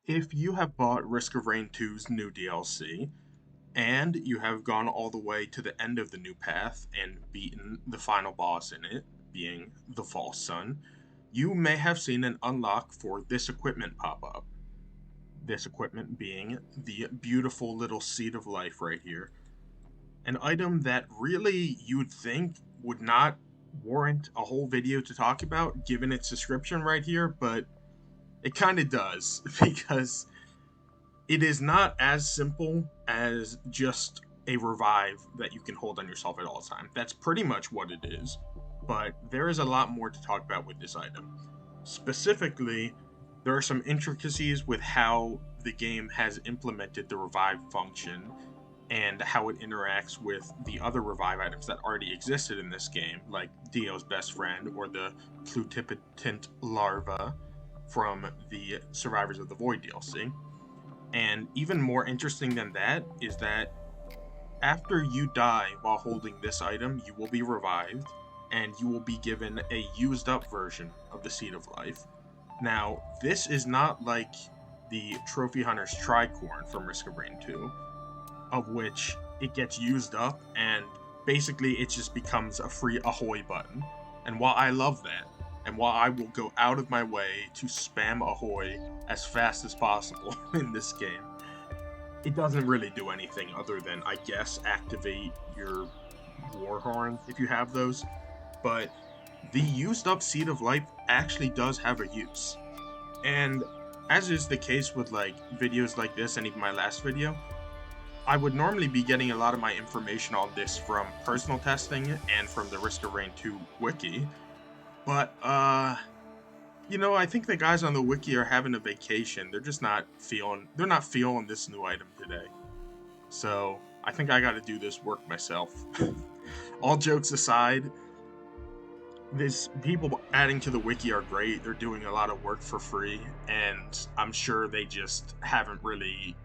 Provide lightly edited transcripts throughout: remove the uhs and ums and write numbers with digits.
If you have bought Risk of Rain 2's new DLC, and you have gone all the way to the end of the new path and beaten the final boss in it, being the False Sun, you may have seen an unlock for this equipment pop up. This equipment being the beautiful little Seed of Life right here. An item that really you'd think would not warrant a whole video to talk about given its description right here, but it kind of does because it is not as simple as just a revive that you can hold on yourself at all times. That's pretty much what it is, but there is a lot more to talk about with this item. Specifically, there are some intricacies with how the game has implemented the revive function and how it interacts with the other revive items that already existed in this game, like Dio's best friend or the Plutipotent larva from the Survivors of the Void DLC. And even more interesting than that is that after you die while holding this item, you will be revived and you will be given a used up version of the Seed of Life. Now, this is not like the Trophy Hunter's Tricorn from Risk of Rain 2, of which it gets used up and basically it just becomes a free ahoy button. And while I love that, and while I will go out of my way to spam ahoy as fast as possible in this game, it doesn't really do anything other than, I guess, activate your war horn if you have those. But the used up Seed of Life actually does have a use. And as is the case with like videos like this and even my last video, I would normally be getting a lot of my information on this from personal testing and from the Risk of Rain 2 wiki. But I think the guys on the wiki are having a vacation. They're not feeling this new item today. So I think I gotta do this work myself. All jokes aside, this people adding to the wiki are great. They're doing a lot of work for free, and I'm sure they just haven't really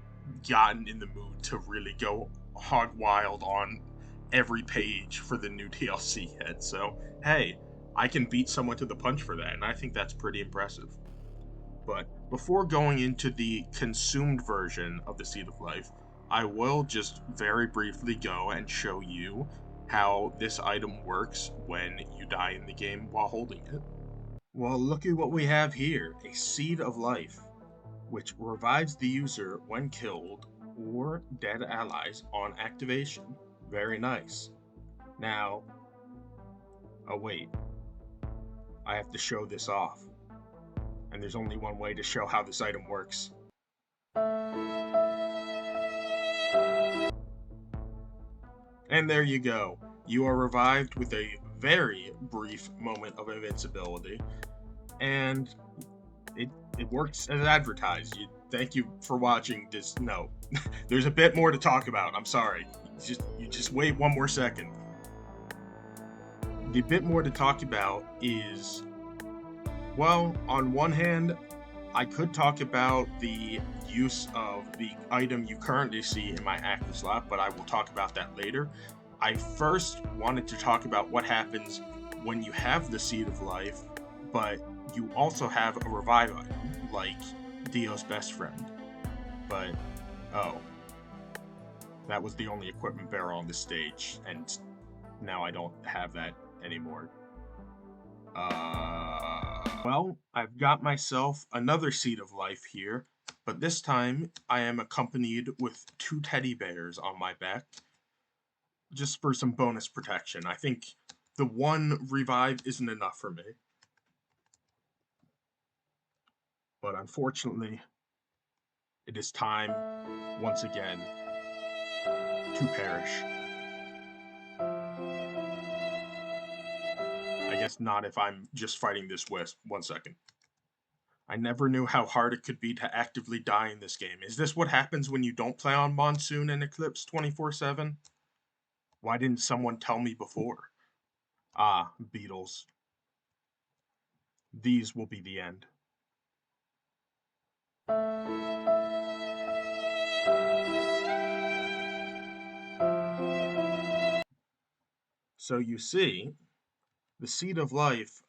gotten in the mood to really go hog wild on every page for the new DLC yet. So hey, I can beat someone to the punch for that, and I think that's pretty impressive. But before going into the consumed version of the Seed of Life, I will just very briefly go and show you how this item works when you die in the game while holding it. Well, look at what we have here, a Seed of Life, which revives the user when killed or dead allies on activation. Very nice. Now, oh wait, I have to show this off. And there's only one way to show how this item works. And there you go. You are revived with a very brief moment of invincibility. And it it works as advertised. Thank you for watching this. No, there's a bit more to talk about. I'm sorry. You just wait one more second. The bit more to talk about is, well, on one hand, I could talk about the use of the item you currently see in my active slot, but I will talk about that later. I first wanted to talk about what happens when you have the Seed of Life, but you also have a revive item, like Dio's best friend. But, oh, that was the only equipment barrel on the stage, and now I don't have that anymore. Well, I've got myself another Seed of Life here, but this time I am accompanied with two teddy bears on my back, just for some bonus protection. I think the one revive isn't enough for me, but unfortunately, it is time, once again, to perish. I guess not if I'm just fighting this wisp. 1 second. I never knew how hard it could be to actively die in this game. Is this what happens when you don't play on Monsoon and Eclipse 24/7? Why didn't someone tell me before? Ah, beetles. These will be the end. So you see, the Seed of Life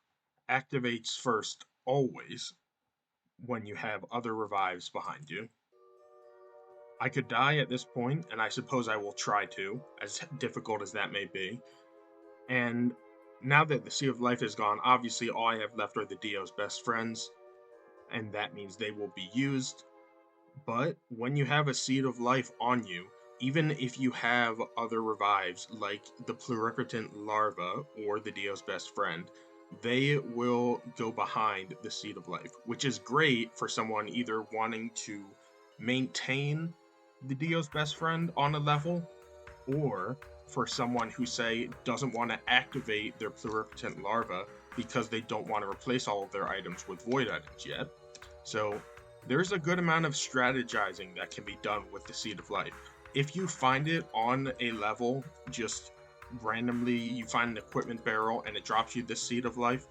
activates first, always, when you have other revives behind you. I could die at this point, and I suppose I will try to, as difficult as that may be. And now that the Sea of Life is gone, obviously all I have left are the Dio's best friends, and that means they will be used. But when you have a Seed of Life on you, even if you have other revives like the Pluripotent Larva or the Dio's best friend, they will go behind the Seed of Life, which is great for someone either wanting to maintain the Dio's best friend on a level, or for someone who, say, doesn't want to activate their Pluripotent Larva because they don't want to replace all of their items with Void items yet. So there's a good amount of strategizing that can be done with the Seed of Life. If you find it on a level, just randomly you find an equipment barrel and it drops you the Seed of Life,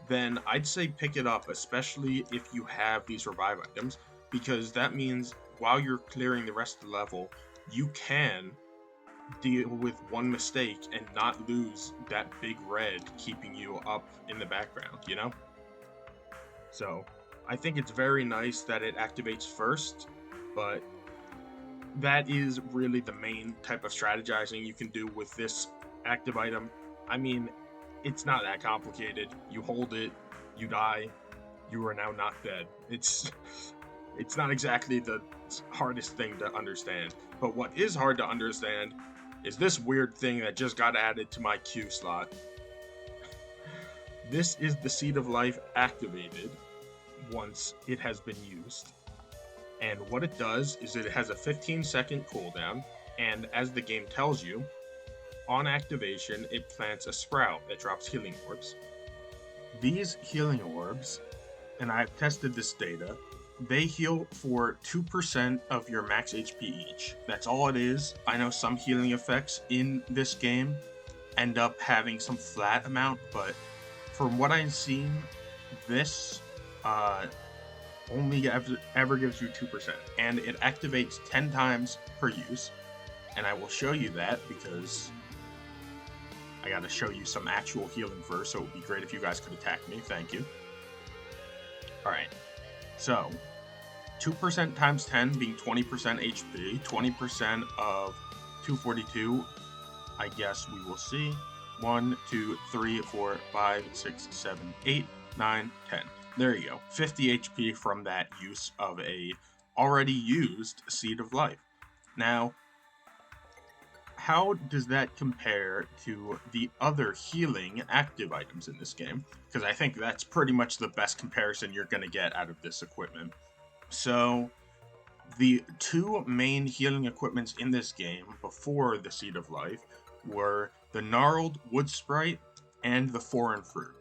then I'd say pick it up, especially if you have these revive items, because that means while you're clearing the rest of the level, you can deal with one mistake and not lose that big red keeping you up in the background, you know? So I think it's very nice that it activates first, but that is really the main type of strategizing you can do with this active item. I mean, it's not that complicated. You hold it, you die, you are now not dead. It's not exactly the hardest thing to understand. But what is hard to understand is this weird thing that just got added to my Q slot. This is the Seed of Life activated once it has been used. And what it does is it has a 15-second cooldown, and as the game tells you, on activation, it plants a sprout that drops healing orbs. These healing orbs, and I've tested this data, they heal for 2% of your max HP each. That's all it is. I know some healing effects in this game end up having some flat amount, but from what I've seen, this only ever gives you 2%, and it activates 10 times per use. And I will show you that because I gotta show you some actual healing first, so it would be great if you guys could attack me. Thank you. Alright, so 2% times 10 being 20% HP, 20% of 242, I guess we will see. 1, 2, 3, 4, 5, 6, 7, 8, 9, 10. There you go. 50 HP from that use of a already used Seed of Life. Now, how does that compare to the other healing active items in this game? Because I think that's pretty much the best comparison you're going to get out of this equipment. So, the two main healing equipments in this game before the Seed of Life were the Gnarled Wood Sprite and the Foreign Fruit.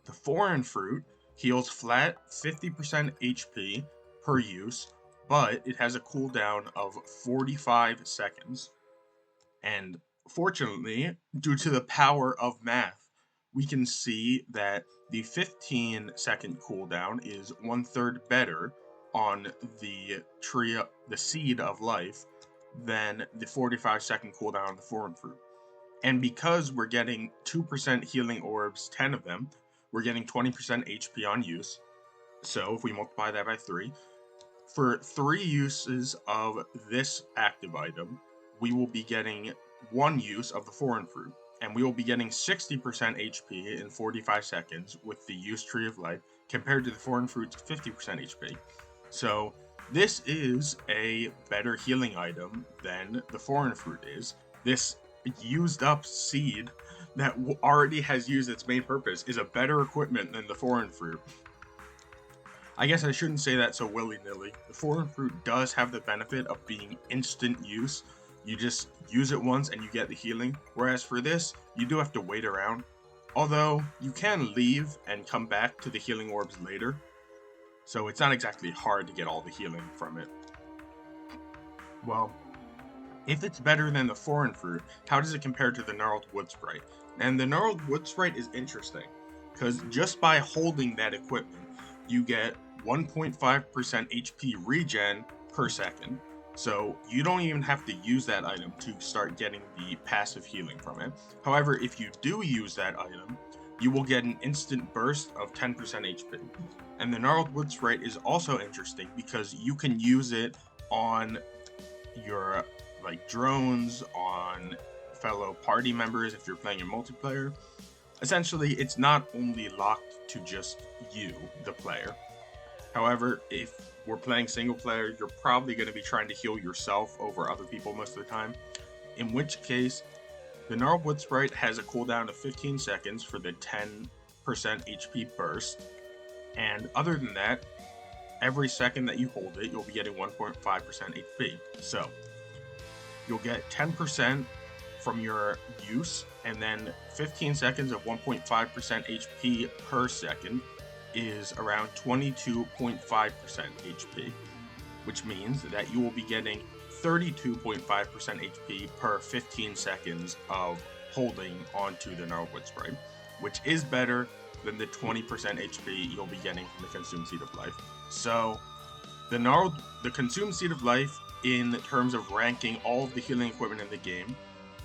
The Foreign Fruit heals flat 50% HP per use, but it has a cooldown of 45 seconds. And fortunately, due to the power of math, we can see that the 15-second cooldown is 1/3 better on the Seed of Life than the 45-second cooldown on the Foreign Fruit. And because we're getting 2% healing orbs, 10 of them, we're getting 20% HP on use. So if we multiply that by 3, for 3 uses of this active item, we will be getting 1 use of the Foreign Fruit, and we will be getting 60% HP in 45 seconds with the use Tree of Life, compared to the Foreign Fruit's 50% HP. So this is a better healing item than the Foreign Fruit is. This used up seed that already has used its main purpose is a better equipment than the Foreign Fruit. I guess I shouldn't say that so willy-nilly. The Foreign Fruit does have the benefit of being instant use. You just use it once and you get the healing, whereas for this, you do have to wait around. Although, you can leave and come back to the healing orbs later, so it's not exactly hard to get all the healing from it. Well, if it's better than the Foreign Fruit, how does it compare to the Gnarled Wood Sprite? And the Gnarled Wood Sprite is interesting, because just by holding that equipment, you get 1.5% HP regen per second, so you don't even have to use that item to start getting the passive healing from it. However, if you do use that item, you will get an instant burst of 10% HP. And the Gnarled Wood Sprite is also interesting because you can use it on your drones, on fellow party members if you're playing in multiplayer. Essentially, it's not only locked to just you, the player. However, if we're playing single player, you're probably going to be trying to heal yourself over other people most of the time, in which case the Gnarled Wood Sprite has a cooldown of 15 seconds for the 10% HP burst, and other than that, every second that you hold it, you'll be getting 1.5% HP. So, you'll get 10% from your use, and then 15 seconds of 1.5% HP per second is around 22.5% HP, which means that you will be getting 32.5% HP per 15 seconds of holding onto the Gnarled Wood Sprite, which is better than the 20% HP you'll be getting from the Consumed Seed of Life. So, the Consumed Seed of Life, in terms of ranking all of the healing equipment in the game,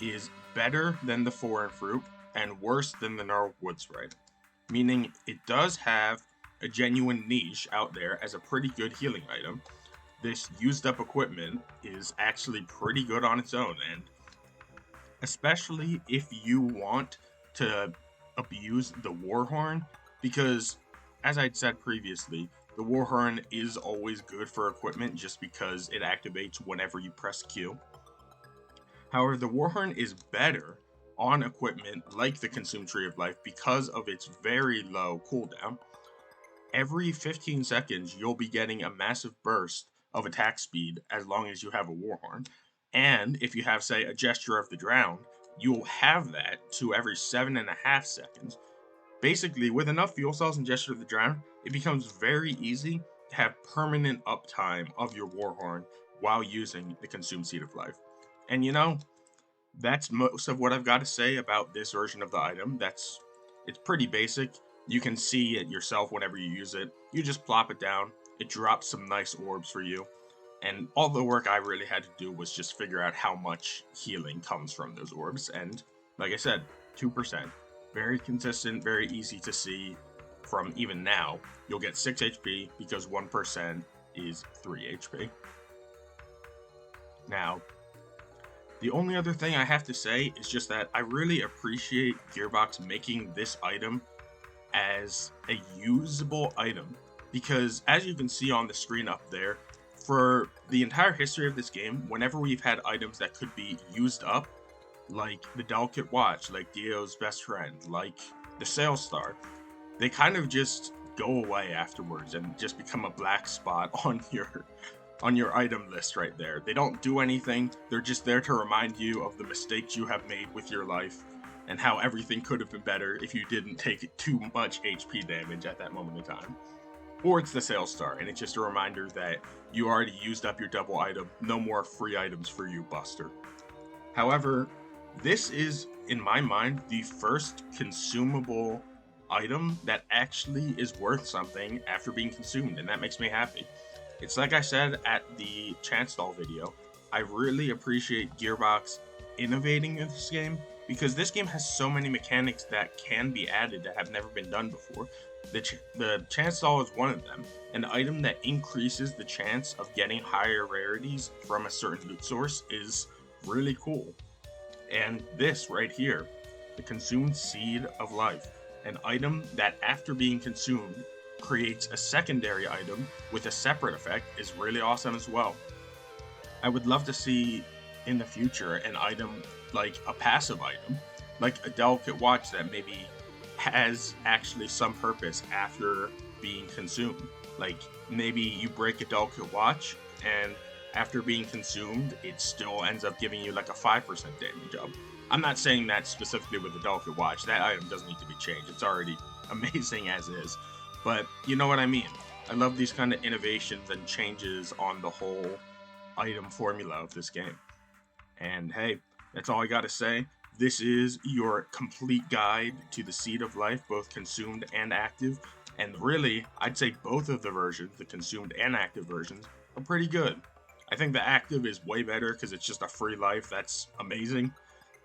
is better than the Foreign Fruit and worse than the Gnarled Wood Sprite, meaning it does have a genuine niche out there as a pretty good healing item. This used up equipment is actually pretty good on its own, and especially if you want to abuse the Warhorn, because as I'd said previously, the Warhorn is always good for equipment just because it activates whenever you press Q. However, the Warhorn is better on equipment like the Consumed Tree of Life because of its very low cooldown. Every 15 seconds, you'll be getting a massive burst of attack speed as long as you have a Warhorn. And if you have, say, a Gesture of the Drowned, you'll have that to every 7.5 seconds. Basically, with enough fuel cells and Gesture of the Drowned, it becomes very easy to have permanent uptime of your Warhorn while using the Consumed Seed of Life. And that's most of what I've got to say about this version of the item. It's pretty basic. You can see it yourself whenever you use it. You just plop it down. It drops some nice orbs for you. And all the work I really had to do was just figure out how much healing comes from those orbs. And like I said, 2%. Very consistent, very easy to see from even now. You'll get 6 HP because 1% is 3 HP. Now, the only other thing I have to say is just that I really appreciate Gearbox making this item as a usable item, because as you can see on the screen up there, for the entire history of this game, whenever we've had items that could be used up, like the Delicate Watch, like Dio's best friend, like the Sailstar, they kind of just go away afterwards and just become a black spot on your item list right there. They don't do anything. They're just there to remind you of the mistakes you have made with your life and how everything could have been better if you didn't take too much HP damage at that moment in time. Or it's the Sailstar, and it's just a reminder that you already used up your double item. No more free items for you, Buster. However, this is, in my mind, the first consumable item that actually is worth something after being consumed, and that makes me happy. It's like I said at the Chanstal video, I really appreciate Gearbox innovating in this game, because this game has so many mechanics that can be added that have never been done before. The Chanstal is one of them, an item that increases the chance of getting higher rarities from a certain loot source is really cool. And this right here, the Consumed Seed of Life, an item that after being consumed creates a secondary item with a separate effect, is really awesome as well. I would love to see in the future an item like a passive item, like a Delicate Watch that maybe has actually some purpose after being consumed. Like maybe you break a Delicate Watch and after being consumed, it still ends up giving you like a 5% damage up. I'm not saying that specifically with the Delicate Watch. That item doesn't need to be changed. It's already amazing as is. But you know what I mean. I love these kind of innovations and changes on the whole item formula of this game. And hey, that's all I gotta say. This is your complete guide to the Seed of Life, both consumed and active. And really, I'd say both of the versions, the consumed and active versions, are pretty good. I think the active is way better because it's just a free life. That's amazing.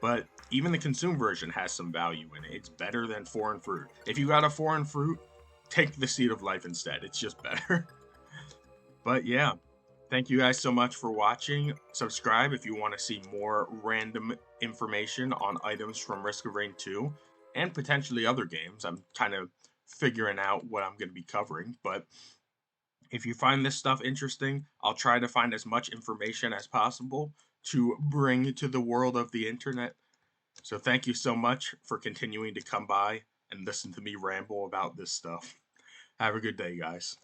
But even the consumed version has some value in it. It's better than foreign fruit. If you got a foreign fruit, take the Seed of Life instead. It's just better. But yeah, thank you guys so much for watching. Subscribe if you want to see more random information on items from Risk of Rain 2 and potentially other games. I'm kind of figuring out what I'm going to be covering, but if you find this stuff interesting, I'll try to find as much information as possible to bring to the world of the internet. So thank you so much for continuing to come by and listen to me ramble about this stuff. Have a good day, guys.